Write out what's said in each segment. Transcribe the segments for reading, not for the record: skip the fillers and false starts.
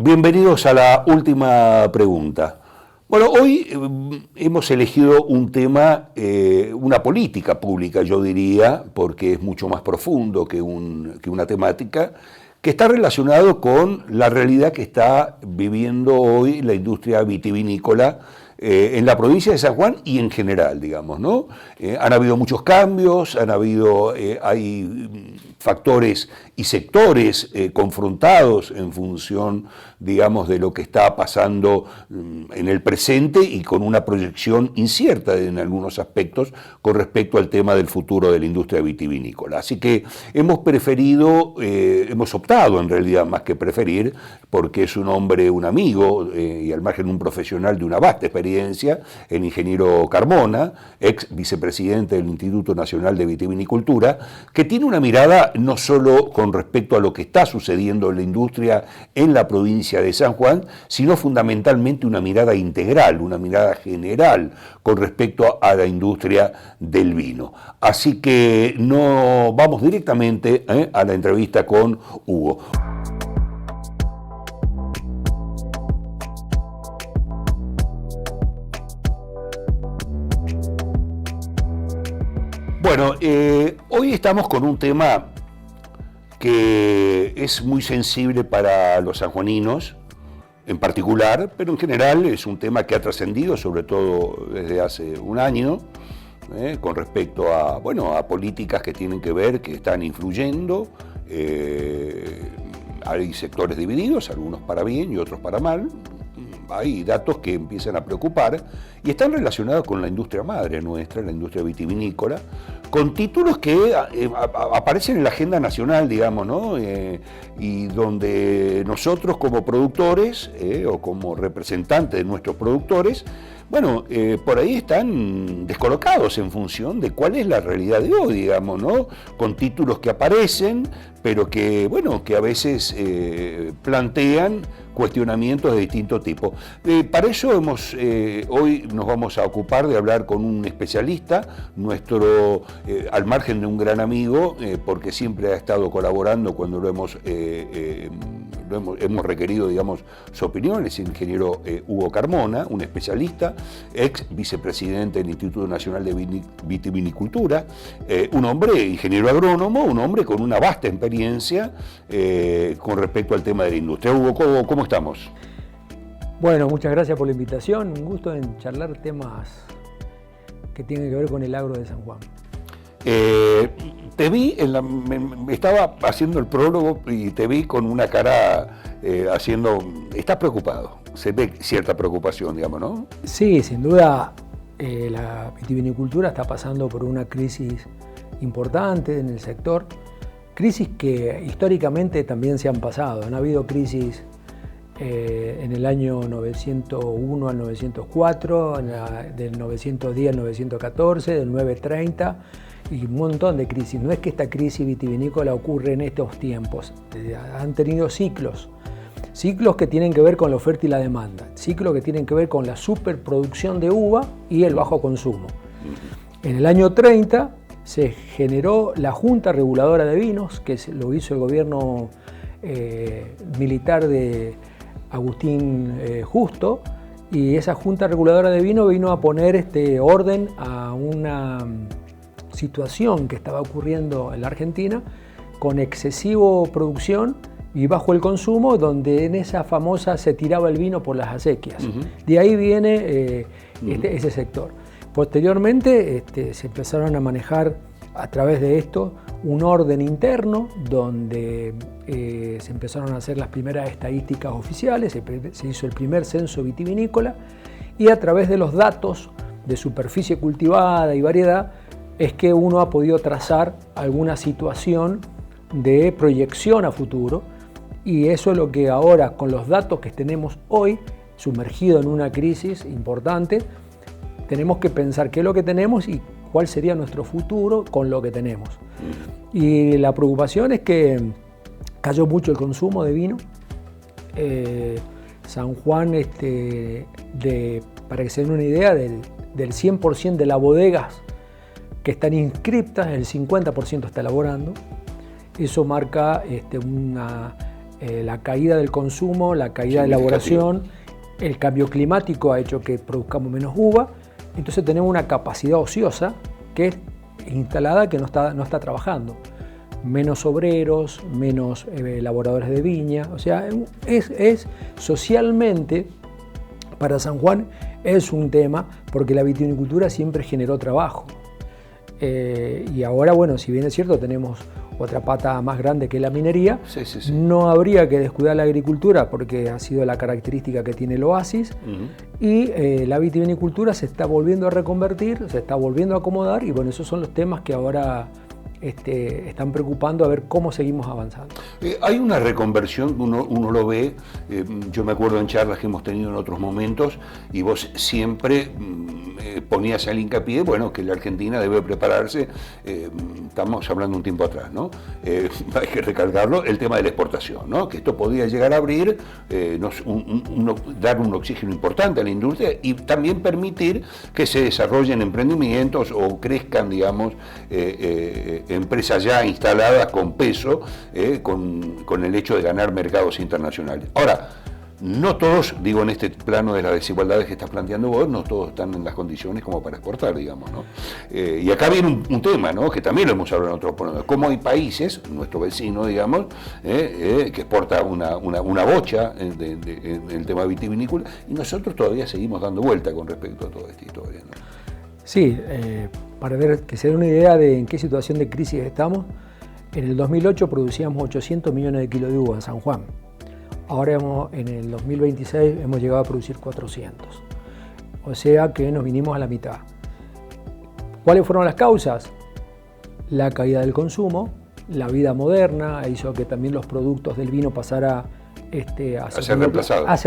Bienvenidos a la última pregunta. Bueno, hoy hemos elegido un tema, una política pública, yo diría, porque es mucho más profundo que una temática, que está relacionado con la realidad que está viviendo hoy la industria vitivinícola en la provincia de San Juan y en general, digamos, ¿no? Han habido muchos cambios, hay factores y sectores confrontados en función, digamos, de lo que está pasando en el presente y con una proyección incierta en algunos aspectos con respecto al tema del futuro de la industria vitivinícola. Así que hemos optado en realidad más que preferir, porque es un hombre, un amigo y al margen un profesional de una vasta experiencia, el ingeniero Carmona, ex vicepresidente del Instituto Nacional de Vitivinicultura, que tiene una mirada no solo con respecto a lo que está sucediendo en la industria en la provincia de San Juan, sino fundamentalmente una mirada integral, una mirada general con respecto a la industria del vino. Así que no vamos directamente a la entrevista con Hugo. Bueno, hoy estamos con un tema que es muy sensible para los sanjuaninos en particular, pero en general es un tema que ha trascendido, sobre todo desde hace un año, con respecto a, a políticas que tienen que ver, que están influyendo. Hay sectores divididos, algunos para bien y otros para mal. Hay datos que empiezan a preocupar y están relacionados con la industria madre nuestra, la industria vitivinícola, con títulos que aparecen en la agenda nacional, digamos, ¿no? Y donde nosotros como productores o como representantes de nuestros productores, por ahí están descolocados en función de cuál es la realidad de hoy, digamos, ¿no? Con títulos que aparecen, pero que a veces plantean cuestionamientos de distinto tipo. Para eso hoy nos vamos a ocupar de hablar con un especialista, al margen de un gran amigo, porque siempre ha estado colaborando cuando hemos requerido, digamos, su opinión, es el ingeniero Hugo Carmona, un especialista, ex vicepresidente del Instituto Nacional de Vitivinicultura, un hombre, ingeniero agrónomo, un hombre con una vasta experiencia con respecto al tema de la industria. Hugo, ¿cómo estamos? Bueno, muchas gracias por la invitación, un gusto en charlar temas que tienen que ver con el agro de San Juan. Te vi, estaba haciendo el prólogo y te vi con una cara estás preocupado, se ve cierta preocupación, digamos, ¿no? Sí, sin duda la vitivinicultura está pasando por una crisis importante en el sector, crisis que históricamente también se han pasado, han habido crisis en el año 901 al 904, del 910 al 914, del 930, y un montón de crisis. No es que esta crisis vitivinícola ocurre en estos tiempos, han tenido ciclos que tienen que ver con la oferta y la demanda, ciclos que tienen que ver con la superproducción de uva y el bajo consumo. En el año 30 se generó la Junta Reguladora de Vinos, que lo hizo el gobierno militar de Agustín Justo, y esa Junta Reguladora de Vino vino a poner orden a una situación que estaba ocurriendo en la Argentina con excesiva producción y bajo el consumo, donde en esa famosa se tiraba el vino por las acequias. De ahí viene ese sector. Posteriormente se empezaron a manejar a través de esto un orden interno donde se empezaron a hacer las primeras estadísticas oficiales, se hizo el primer censo vitivinícola y a través de los datos de superficie cultivada y variedad es que uno ha podido trazar alguna situación de proyección a futuro, y eso es lo que ahora, con los datos que tenemos hoy, sumergido en una crisis importante, tenemos que pensar qué es lo que tenemos y cuál sería nuestro futuro con lo que tenemos. Y la preocupación es que cayó mucho el consumo de vino. San Juan, para que se den una idea, del 100% de las bodegas que están inscriptas, el 50% está elaborando. Eso marca una la caída del consumo, la caída de elaboración, el cambio climático ha hecho que produzcamos menos uva, entonces tenemos una capacidad ociosa que es instalada que no está trabajando. Menos obreros, menos elaboradores de viña, o sea, es socialmente para San Juan es un tema porque la vitivinicultura siempre generó trabajo. Y ahora, bueno, si bien es cierto, tenemos otra pata más grande que la minería, no habría que descuidar la agricultura porque ha sido la característica que tiene el oasis, y la vitivinicultura se está volviendo a reconvertir, se está volviendo a acomodar, y bueno, esos son los temas que ahora están preocupando a ver cómo seguimos avanzando. Hay una reconversión, uno lo ve, yo me acuerdo en charlas que hemos tenido en otros momentos, y vos siempre ponías al hincapié, bueno, que la Argentina debe prepararse, estamos hablando un tiempo atrás, ¿no? Hay que recalcarlo, el tema de la exportación, ¿no? Que esto podía llegar a abrir, dar un oxígeno importante a la industria y también permitir que se desarrollen emprendimientos o crezcan, digamos, empresas ya instaladas con peso, con el hecho de ganar mercados internacionales. Ahora, no todos, digo en este plano de las desigualdades que estás planteando vos, no todos están en las condiciones como para exportar, digamos, ¿no? Y acá viene un tema, ¿no? Que también lo hemos hablado en otros programas, cómo hay países, nuestro vecino, digamos, que exporta una bocha en el tema vitivinícola, y nosotros todavía seguimos dando vuelta con respecto a toda esta historia, ¿no? Sí, para ver que se dé una idea de en qué situación de crisis estamos, en el 2008 producíamos 800 millones de kilos de uva en San Juan. Ahora en el 2026 hemos llegado a producir 400. O sea que nos vinimos a la mitad. ¿Cuáles fueron las causas? La caída del consumo, la vida moderna hizo que también los productos del vino pasara a ser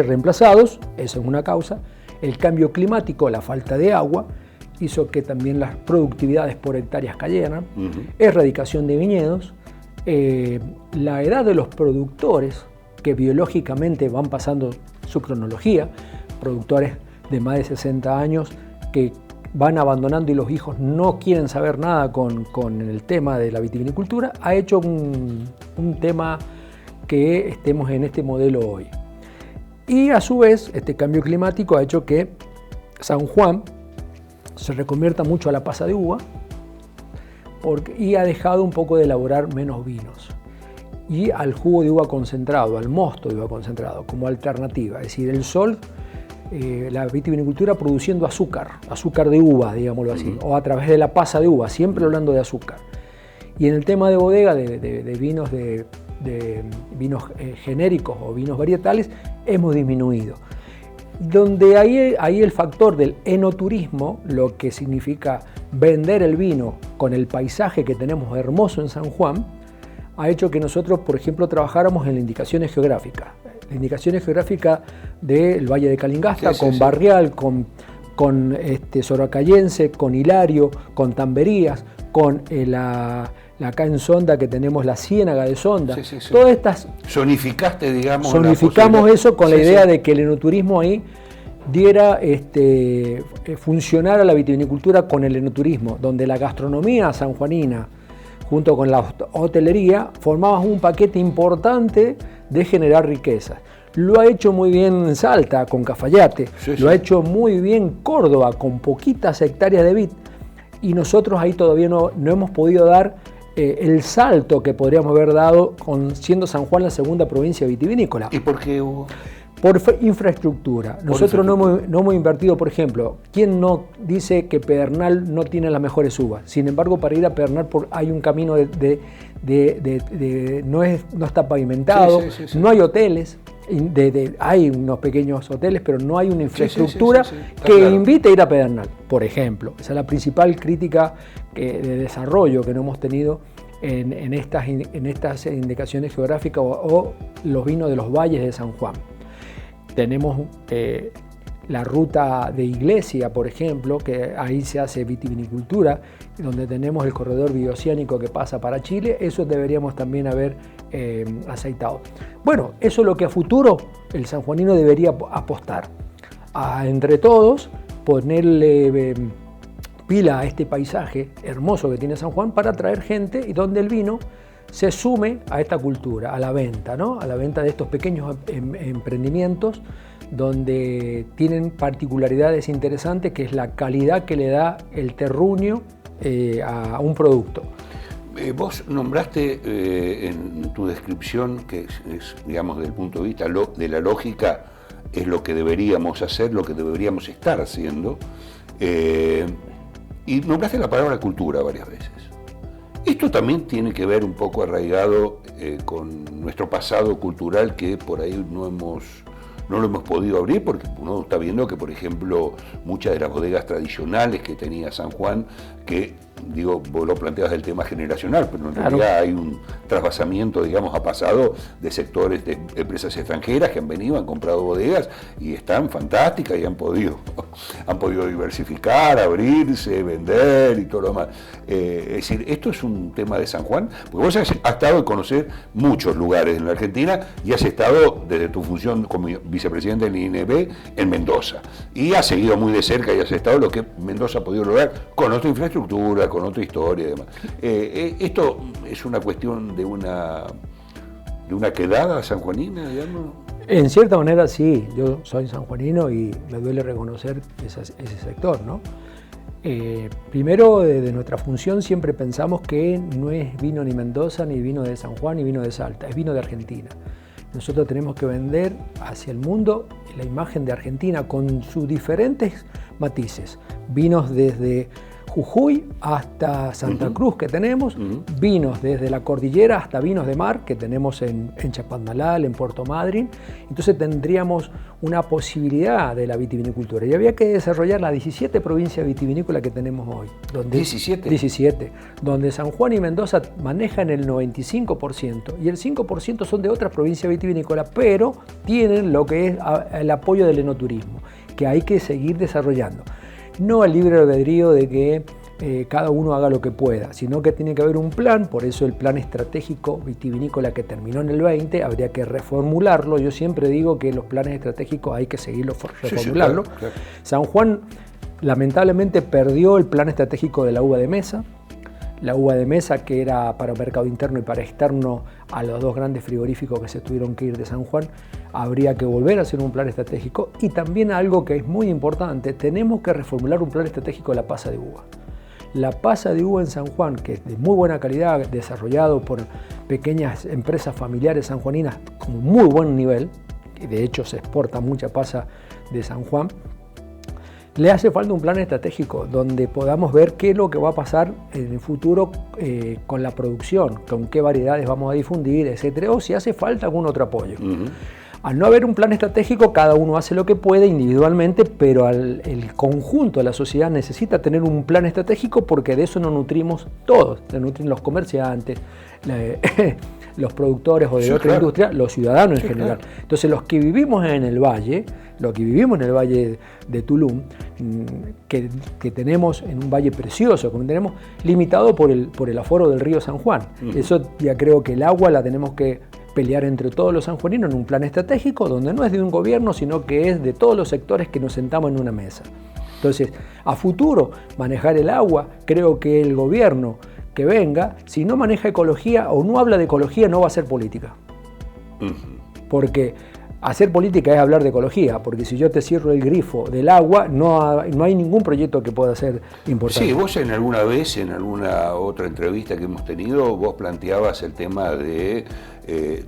reemplazados, esa es una causa. El cambio climático, la falta de agua, hizo que también las productividades por hectáreas cayeran. Erradicación de viñedos, la edad de los productores, que biológicamente van pasando su cronología, productores de más de 60 años que van abandonando y los hijos no quieren saber nada con el tema de la vitivinicultura, ha hecho un tema que estemos en este modelo hoy. Y a su vez, este cambio climático ha hecho que San Juan se reconvierta mucho a la pasa de uva y ha dejado un poco de elaborar menos vinos. Y al jugo de uva concentrado, al mosto de uva concentrado, como alternativa. Es decir, el sol, la vitivinicultura produciendo azúcar de uva, digámoslo así, o a través de la pasa de uva, siempre hablando de azúcar. Y en el tema de bodega, de vinos, de vinos genéricos o vinos varietales, hemos disminuido. Donde hay el factor del enoturismo, lo que significa vender el vino con el paisaje que tenemos hermoso en San Juan, ha hecho que nosotros, por ejemplo, trabajáramos en las indicaciones geográficas. La indicación geográfica del Valle de Calingasta, con Barrial, con Soracayense, con Hilario, con Tamberías, con acá en Sonda que tenemos la Ciénaga de Sonda. Todas estas... Zonificaste, digamos. Zonificamos eso con la idea de que el enoturismo ahí diera, funcionara la vitivinicultura con el enoturismo, donde la gastronomía sanjuanina, junto con la hotelería, formamos un paquete importante de generar riquezas. Lo ha hecho muy bien Salta con Cafayate, lo ha hecho muy bien Córdoba con poquitas hectáreas de vid, y nosotros ahí todavía no hemos podido dar el salto que podríamos haber dado siendo San Juan la segunda provincia vitivinícola. ¿Y por qué hubo? Por infraestructura. Nosotros no hemos invertido, por ejemplo, ¿quién no dice que Pedernal no tiene las mejores uvas? Sin embargo, para ir a Pedernal hay un camino no está pavimentado, no hay hoteles, hay unos pequeños hoteles, pero no hay una infraestructura que invite a ir a Pedernal, por ejemplo. Esa es la principal crítica de desarrollo que no hemos tenido en estas indicaciones geográficas o los vinos de los valles de San Juan. Tenemos la ruta de Iglesia, por ejemplo, que ahí se hace vitivinicultura, donde tenemos el corredor bioceánico que pasa para Chile. Eso deberíamos también haber aceitado. Bueno, eso es lo que a futuro el sanjuanino debería apostar. Entre todos, ponerle pila a este paisaje hermoso que tiene San Juan para atraer gente y donde el vino se sume a esta cultura, a la venta, ¿no? A la venta de estos pequeños emprendimientos donde tienen particularidades interesantes, que es la calidad que le da el terruño a un producto. Vos nombraste en tu descripción, que es, digamos, desde el punto de vista de la lógica, es lo que deberíamos hacer, lo que deberíamos estar haciendo, y nombraste la palabra cultura varias veces. Esto también tiene que ver un poco arraigado con nuestro pasado cultural, que por ahí no lo hemos podido abrir, porque uno está viendo que, por ejemplo, muchas de las bodegas tradicionales que tenía San Juan, que, digo, vos lo planteas del tema generacional, pero en realidad hay un trasvasamiento, digamos, ha pasado de sectores de empresas extranjeras que han venido, han comprado bodegas y están fantásticas y han podido diversificar, abrirse, vender y todo lo demás. Es decir, esto es un tema de San Juan, porque vos has estado en conocer muchos lugares en la Argentina y has estado desde tu función como vicepresidente del INB en Mendoza, y has seguido muy de cerca y has estado lo que Mendoza ha podido lograr con otra infraestructura, con otra historia y demás. Esto es una cuestión de una quedada sanjuanina, digamos. En cierta manera sí, yo soy sanjuanino y me duele reconocer ese sector, ¿no? Primero, desde nuestra función siempre pensamos que no es vino ni Mendoza, ni vino de San Juan, ni vino de Salta, es vino de Argentina. Nosotros tenemos que vender hacia el mundo la imagen de Argentina con sus diferentes matices. Vinos desde Jujuy hasta Santa Cruz que tenemos, vinos desde la cordillera hasta vinos de mar que tenemos en Chapadmalal, en Puerto Madryn. Entonces tendríamos una posibilidad de la vitivinicultura. Y había que desarrollar las 17 provincias vitivinícolas que tenemos hoy. Donde, 17, donde San Juan y Mendoza manejan el 95% y el 5% son de otras provincias vitivinícolas, pero tienen lo que es el apoyo del enoturismo, que hay que seguir desarrollando. No el libre albedrío de que cada uno haga lo que pueda, sino que tiene que haber un plan. Por eso el plan estratégico vitivinícola que terminó en el 20, habría que reformularlo. Yo siempre digo que los planes estratégicos hay que seguirlos, reformularlo. Sí, claro. San Juan lamentablemente perdió el plan estratégico de la uva de mesa. La uva de mesa, que era para mercado interno y para externo a los dos grandes frigoríficos que se tuvieron que ir de San Juan, habría que volver a hacer un plan estratégico. Y también algo que es muy importante, tenemos que reformular un plan estratégico de la pasa de uva. La pasa de uva en San Juan, que es de muy buena calidad, desarrollado por pequeñas empresas familiares sanjuaninas con muy buen nivel, y de hecho se exporta mucha pasa de San Juan, le hace falta un plan estratégico donde podamos ver qué es lo que va a pasar en el futuro con la producción, con qué variedades vamos a difundir, etcétera, o si hace falta algún otro apoyo. Al no haber un plan estratégico, cada uno hace lo que puede individualmente, pero el conjunto de la sociedad necesita tener un plan estratégico, porque de eso nos nutrimos todos, se nutren los comerciantes, los productores o de otra industria, los ciudadanos en general. Claro. Entonces los que vivimos en el valle, de Tulum, que tenemos en un valle precioso, como tenemos limitado por el aforo del río San Juan. Eso ya creo que el agua la tenemos que pelear entre todos los sanjuaninos en un plan estratégico donde no es de un gobierno, sino que es de todos los sectores que nos sentamos en una mesa. Entonces, a futuro, manejar el agua, creo que el gobierno que venga, si no maneja ecología o no habla de ecología, no va a hacer política. Porque hacer política es hablar de ecología, porque si yo te cierro el grifo del agua, no hay ningún proyecto que pueda ser importante. Sí, vos en alguna otra entrevista que hemos tenido, vos planteabas el tema de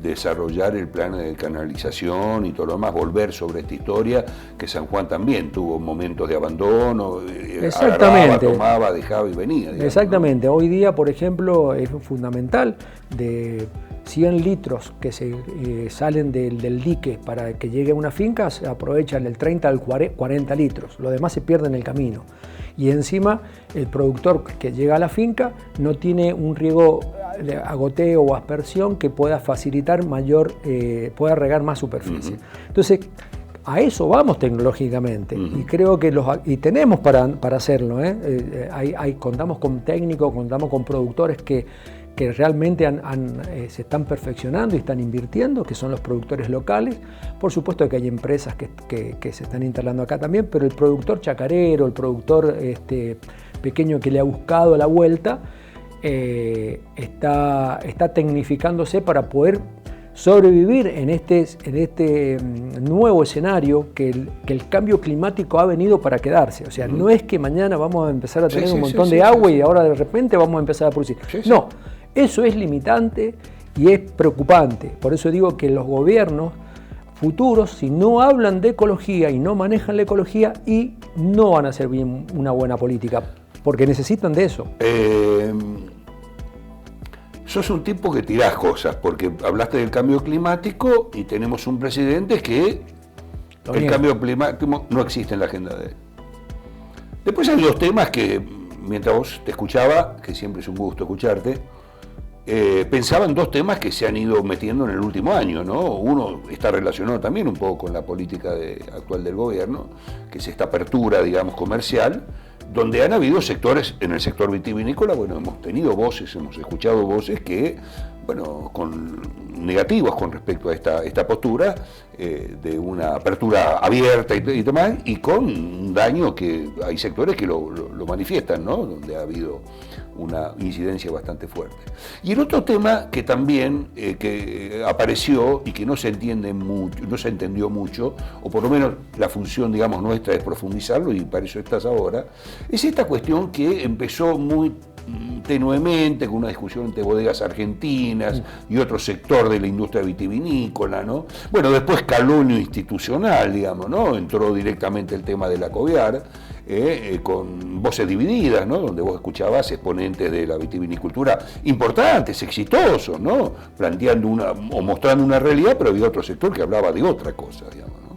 desarrollar el plan de canalización y todo lo demás, volver sobre esta historia, que San Juan también tuvo momentos de abandono, agarraba, tomaba, dejaba y venía. Digamos, exactamente, ¿no? Hoy día, por ejemplo, es fundamental de 100 litros que salen del dique para que llegue a una finca, se aprovechan el 30 al 40 litros, lo demás se pierde en el camino. Y encima el productor que llega a la finca no tiene un riego de agoteo o aspersión que pueda facilitar pueda regar más superficie. Entonces, a eso vamos tecnológicamente y creo que tenemos para hacerlo. Contamos con técnicos, contamos con productores que realmente se están perfeccionando y están invirtiendo, que son los productores locales. Por supuesto que hay empresas que se están instalando acá también, pero el productor chacarero, el productor pequeño que le ha buscado la vuelta, está tecnificándose para poder sobrevivir en este nuevo escenario que el cambio climático ha venido para quedarse. O sea, no es que mañana vamos a empezar a tener un montón de agua y ahora de repente vamos a empezar a producir. No, eso es limitante y es preocupante. Por eso digo que los gobiernos futuros, si no hablan de ecología y no manejan la ecología, y no van a hacer bien una buena política, porque necesitan de eso. Sos un tipo que tirás cosas, porque hablaste del cambio climático y tenemos un presidente que el cambio climático no existe en la agenda de él. Después hay dos temas que, mientras vos te escuchaba, que siempre es un gusto escucharte, pensaba en dos temas que se han ido metiendo en el último año, ¿no? Uno está relacionado también un poco con la política actual del gobierno, que es esta apertura, digamos, comercial, donde han habido sectores, en el sector vitivinícola, bueno, hemos tenido voces, hemos escuchado voces que, bueno, negativas con respecto a esta postura de una apertura abierta y demás, y con un daño que hay sectores que lo manifiestan, ¿no? Donde ha habido una incidencia bastante fuerte. Y el otro tema que también que apareció y que no se entiende mucho, no se entendió mucho, o por lo menos la función, digamos, nuestra es profundizarlo, y para eso estás ahora, es esta cuestión que empezó muy tenuemente con una discusión entre bodegas argentinas y otro sector de la industria vitivinícola, ¿no? Bueno, después caló en lo institucional, digamos, ¿no? Entró directamente el tema de la Coviar, con voces divididas, ¿no? Donde vos escuchabas exponentes de la vitivinicultura importantes, exitosos, ¿no? Planteando o mostrando una realidad, pero había otro sector que hablaba de otra cosa, digamos, ¿no?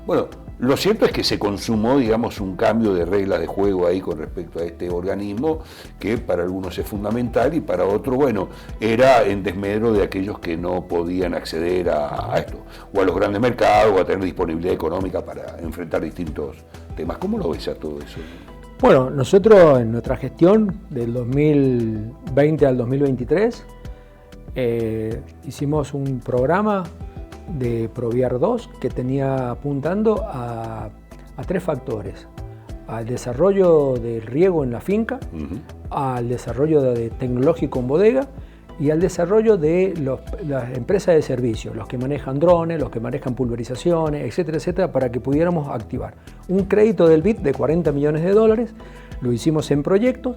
Bueno, lo cierto es que se consumó, digamos, un cambio de reglas de juego ahí con respecto a este organismo, que para algunos es fundamental y para otros, bueno, era en desmedro de aquellos que no podían acceder a esto, o a los grandes mercados, o a tener disponibilidad económica para enfrentar distintos temas. ¿Cómo lo ves a todo eso? Bueno, nosotros en nuestra gestión del 2020 al 2023 hicimos un programa de Proviar 2 que tenía apuntando a tres factores: al desarrollo del riego en la finca, al desarrollo tecnológico en bodega y al desarrollo de las empresas de servicio, los que manejan drones, los que manejan pulverizaciones, etcétera, etcétera, para que pudiéramos activar un crédito del BID de $40 millones. Lo hicimos en proyectos.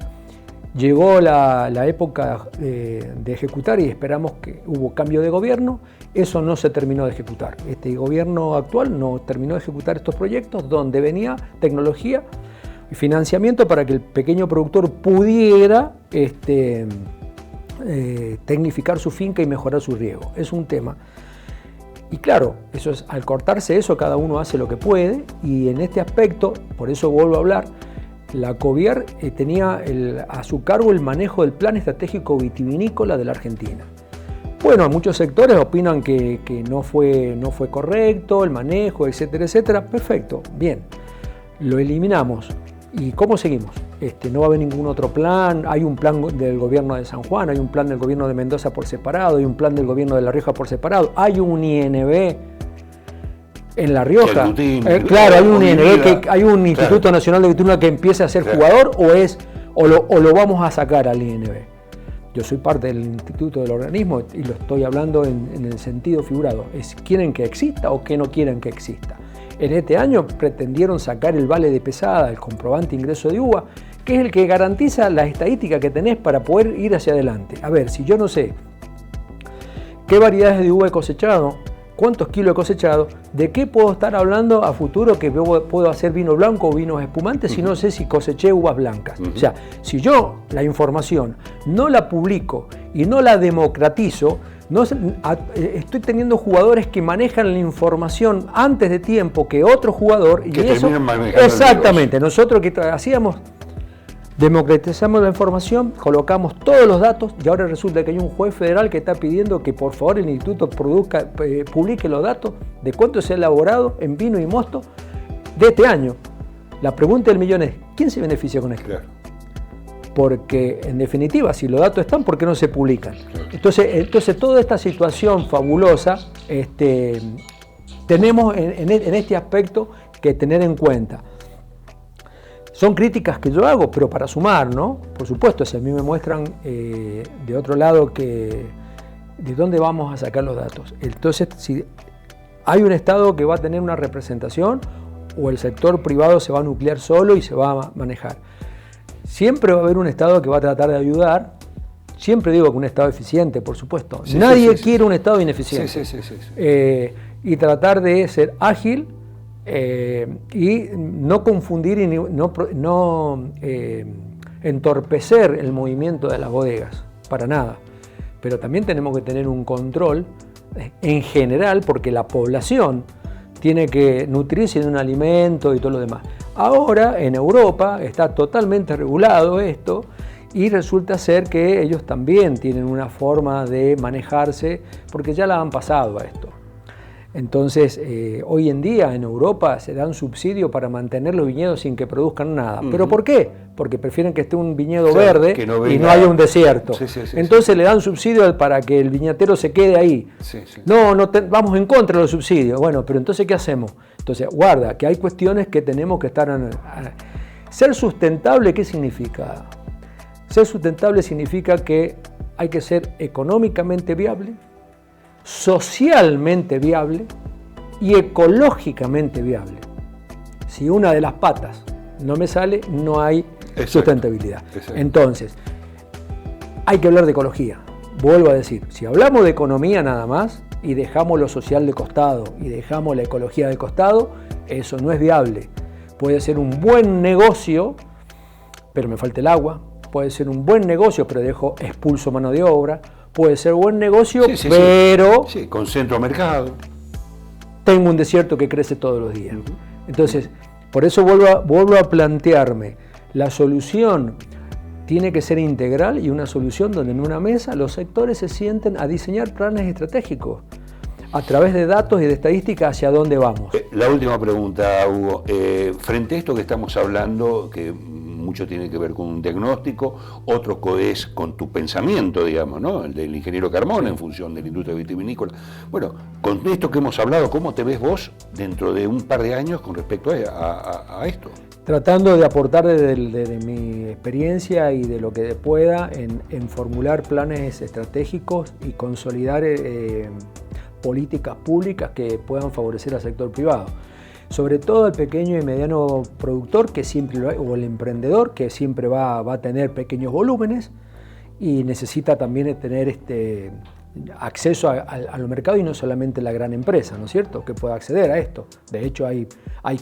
Llegó la época de ejecutar y esperamos que hubo cambio de gobierno. Eso no se terminó de ejecutar. Este gobierno actual no terminó de ejecutar estos proyectos, donde venía tecnología y financiamiento para que el pequeño productor pudiera tecnificar su finca y mejorar su riego. Es un tema. Y claro, al cortarse eso, cada uno hace lo que puede, y en este aspecto, por eso vuelvo a hablar, la Coviar tenía a su cargo el manejo del plan estratégico vitivinícola de la Argentina. Bueno, muchos sectores opinan que no fue correcto el manejo, etcétera, etcétera. Perfecto, bien, lo eliminamos. ¿Y cómo seguimos? No va a haber ningún otro plan. Hay un plan del gobierno de San Juan, hay un plan del gobierno de Mendoza por separado, hay un plan del gobierno de La Rioja por separado, hay un INB en La Rioja. Claro, hay un INB, hay un Instituto Nacional de Viticultura que empiece a ser jugador, o lo vamos a sacar al INB. Yo soy parte del instituto del organismo y lo estoy hablando en el sentido figurado. ¿Quieren que exista o que no quieren que exista? En este año pretendieron sacar el vale de pesada, el comprobante de ingreso de uva, que es el que garantiza la estadística que tenés para poder ir hacia adelante. A ver, si yo no sé qué variedades de uva he cosechado, cuántos kilos he cosechado, de qué puedo estar hablando a futuro que puedo hacer vino blanco o vinos espumantes si no sé si coseché uvas blancas. O sea, si yo la información no la publico y no la democratizo, estoy teniendo jugadores que manejan la información antes de tiempo que otro jugador. Que terminan manejando. Exactamente, nosotros que hacíamos, democratizamos la información, colocamos todos los datos, y ahora resulta que hay un juez federal que está pidiendo que por favor el instituto publique los datos de cuánto se ha elaborado en vino y mosto de este año. La pregunta del millón es: ¿quién se beneficia con esto? Claro. Porque en definitiva, si los datos están, ¿por qué no se publican? Entonces toda esta situación fabulosa tenemos en este aspecto que tener en cuenta. Son críticas que yo hago, pero para sumar, ¿no? Por supuesto, si a mí me muestran de otro lado de dónde vamos a sacar los datos. Entonces, si hay un Estado que va a tener una representación o el sector privado se va a nuclear solo y se va a manejar. Siempre va a haber un Estado que va a tratar de ayudar. Siempre digo que un Estado eficiente, por supuesto. Sí, Nadie quiere un Estado ineficiente. Sí. Y tratar de ser ágil y no confundir y no entorpecer el movimiento de las bodegas, para nada. Pero también tenemos que tener un control en general, porque la población tiene que nutrirse de un alimento y todo lo demás. Ahora en Europa está totalmente regulado esto y resulta ser que ellos también tienen una forma de manejarse porque ya la han pasado a esto. Entonces, hoy en día en Europa se dan subsidios para mantener los viñedos sin que produzcan nada. ¿Pero por qué? Porque prefieren que esté un viñedo verde y no haya un desierto. Entonces le dan subsidios para que el viñatero se quede ahí. Vamos en contra de los subsidios. Bueno, pero entonces, ¿qué hacemos? Entonces, guarda, que hay cuestiones que tenemos que estar... Ser sustentable, ¿qué significa? Ser sustentable significa que hay que ser económicamente viable, socialmente viable y ecológicamente viable. Si una de las patas no me sale, no hay sustentabilidad. Entonces, hay que hablar de ecología. Vuelvo a decir, si hablamos de economía nada más y dejamos lo social de costado y dejamos la ecología de costado, eso no es viable. Puede ser un buen negocio, pero me falta el agua. Puede ser un buen negocio, pero expulso mano de obra. Puede ser buen negocio, pero... Sí, con centro mercado. Tengo un desierto que crece todos los días. Entonces, por eso vuelvo a plantearme, la solución tiene que ser integral y una solución donde en una mesa los sectores se sienten a diseñar planes estratégicos a través de datos y de estadísticas hacia dónde vamos. La última pregunta, Hugo. Frente a esto que estamos hablando, que mucho tiene que ver con un diagnóstico, otro es con tu pensamiento, digamos, ¿no? El del ingeniero Carmona en función de la industria vitivinícola. Bueno, con esto que hemos hablado, ¿cómo te ves vos dentro de un par de años con respecto a esto? Tratando de aportar desde mi experiencia y de lo que pueda en formular planes estratégicos y consolidar políticas públicas que puedan favorecer al sector privado. Sobre todo el pequeño y mediano productor o el emprendedor que siempre va a tener pequeños volúmenes y necesita también tener acceso al mercado y no solamente la gran empresa, ¿no es cierto?, que pueda acceder a esto. De hecho hay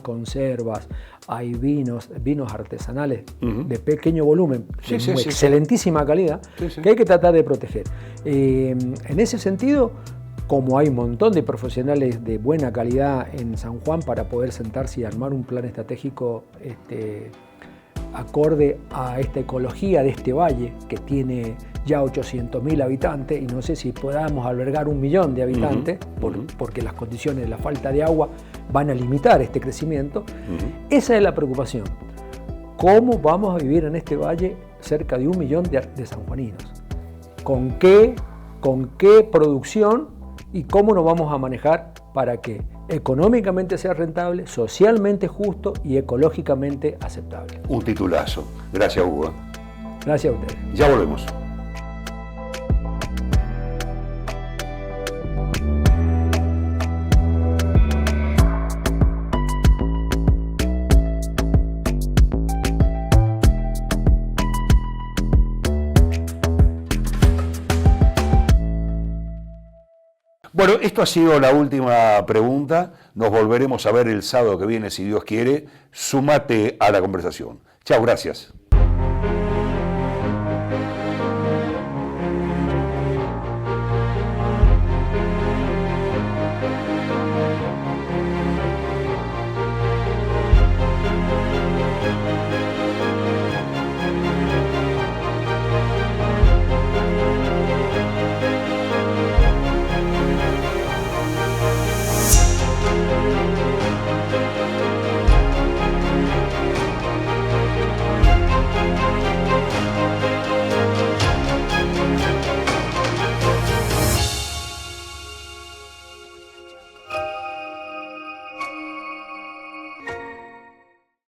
conservas, hay vinos artesanales de pequeño volumen, de excelentísima calidad, que hay que tratar de proteger. En ese sentido, como hay un montón de profesionales de buena calidad en San Juan para poder sentarse y armar un plan estratégico acorde a esta ecología de este valle que tiene ya 800.000 habitantes y no sé si podamos albergar 1 millón de habitantes porque las condiciones de la falta de agua van a limitar este crecimiento. Esa es la preocupación. ¿Cómo vamos a vivir en este valle cerca de 1 millón de sanjuaninos? ¿Con qué producción? Y cómo nos vamos a manejar para que económicamente sea rentable, socialmente justo y ecológicamente aceptable. Un titulazo. Gracias, Hugo. Gracias a ustedes. Ya volvemos. Bueno, esto ha sido la última pregunta. Nos volveremos a ver el sábado que viene, si Dios quiere. Súmate a la conversación. Chao, gracias.